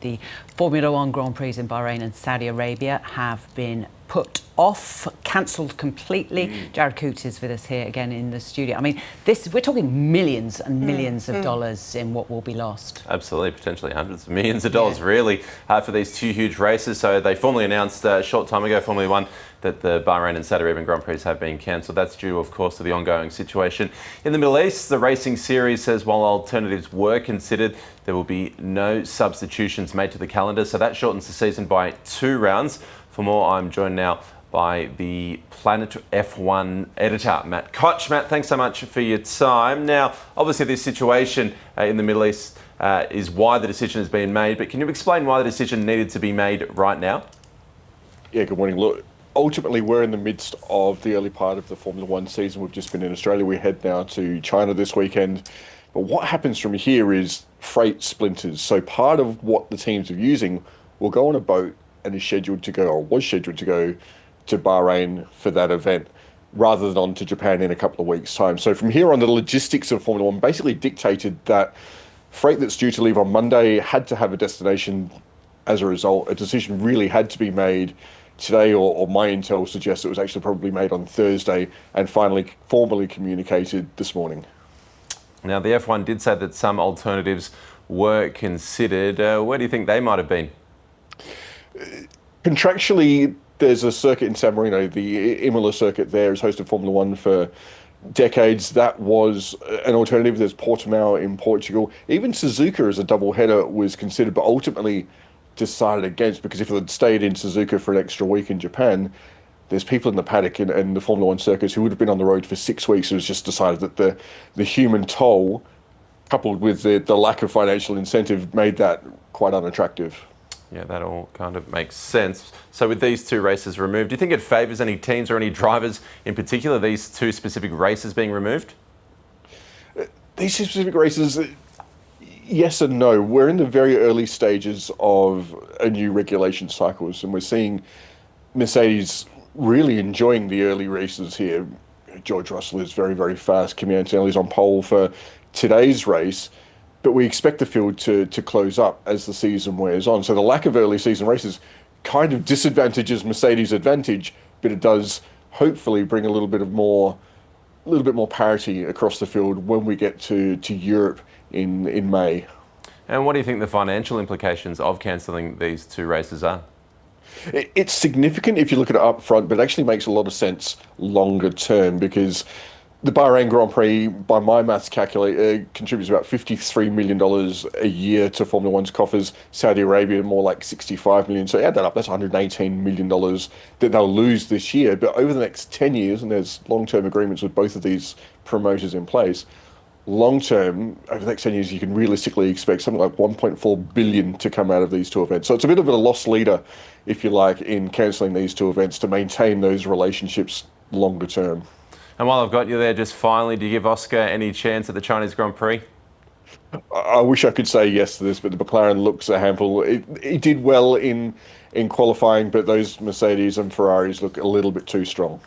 the Formula One Grand Prix in Bahrain and Saudi Arabia have been put off, cancelled completely. Jared Coch is with us here again in the studio. I mean, we're talking millions and millions of dollars in what will be lost. Absolutely, potentially hundreds of millions of dollars, really, for these two huge races. So they formally announced a short time ago, Formula One, that the Bahrain and Saudi Arabian Grand Prix have been cancelled. That's due, of course, to the ongoing situation in the Middle East. The racing series says while alternatives were considered, there will be no substitutions made to the calendar. So that shortens the season by 2 rounds. For more, I'm joined now by the Planet F1 editor, Matt Coch. Matt, thanks so much for your time. Now, obviously this situation in the Middle East is why the decision has been made, but can you explain why the decision needed to be made right now? Yeah, good morning. Look, ultimately, we're in the midst of the early part of the Formula One season. We've just been in Australia. We head now to China this weekend. But what happens from here is freight splinters. So part of what the teams are using will go on a boat and is scheduled to go, or was scheduled to go, to Bahrain for that event, rather than on to Japan in a couple of weeks' time. So from here on, the logistics of Formula One basically dictated that freight that's due to leave on Monday had to have a destination. As a result, a decision really had to be made today, or my intel suggests it was actually probably made on Thursday and finally formally communicated this morning. Now, the F1 did say that some alternatives were considered. Where do you think they might have been? Contractually, there's a circuit in San Marino. The Imola circuit there has hosted Formula One for decades. That was an alternative. There's Portimao in Portugal. Even Suzuka as a double header was considered, but ultimately decided against, because if it had stayed in Suzuka for an extra week in Japan, there's people in the paddock and the Formula One circuits who would have been on the road for 6 weeks. It was just decided that the human toll, coupled with the lack of financial incentive, made that quite unattractive. Yeah, that all kind of makes sense. So with these 2 races removed, do you think it favours any teams or any drivers in particular, these 2 specific races being removed? These specific races, yes and no. We're in the very early stages of a new regulation cycles, and we're seeing Mercedes really enjoying the early races here. George Russell is very, very fast. Kimi Antonelli's on pole for today's race. But we expect the field to close up as the season wears on. So the lack of early season races kind of disadvantages Mercedes' advantage, but it does hopefully bring a little bit more parity across the field when we get to Europe in May. And what do you think the financial implications of cancelling these 2 races are? It's significant if you look at it up front, but it actually makes a lot of sense longer term, because the Bahrain Grand Prix, by my maths calculate, contributes about $53 million a year to Formula One's coffers. Saudi Arabia, more like $65 million. So add that up, that's $118 million that they'll lose this year. But over the next 10 years, and there's long-term agreements with both of these promoters in place, long-term, over the next 10 years, you can realistically expect something like $1.4 billion to come out of these 2 events. So it's a bit of a loss leader, if you like, in cancelling these 2 events to maintain those relationships longer term. And while I've got you there, just finally, do you give Oscar any chance at the Chinese Grand Prix? I wish I could say yes to this, but the McLaren looks a handful. It did well in qualifying, but those Mercedes and Ferraris look a little bit too strong.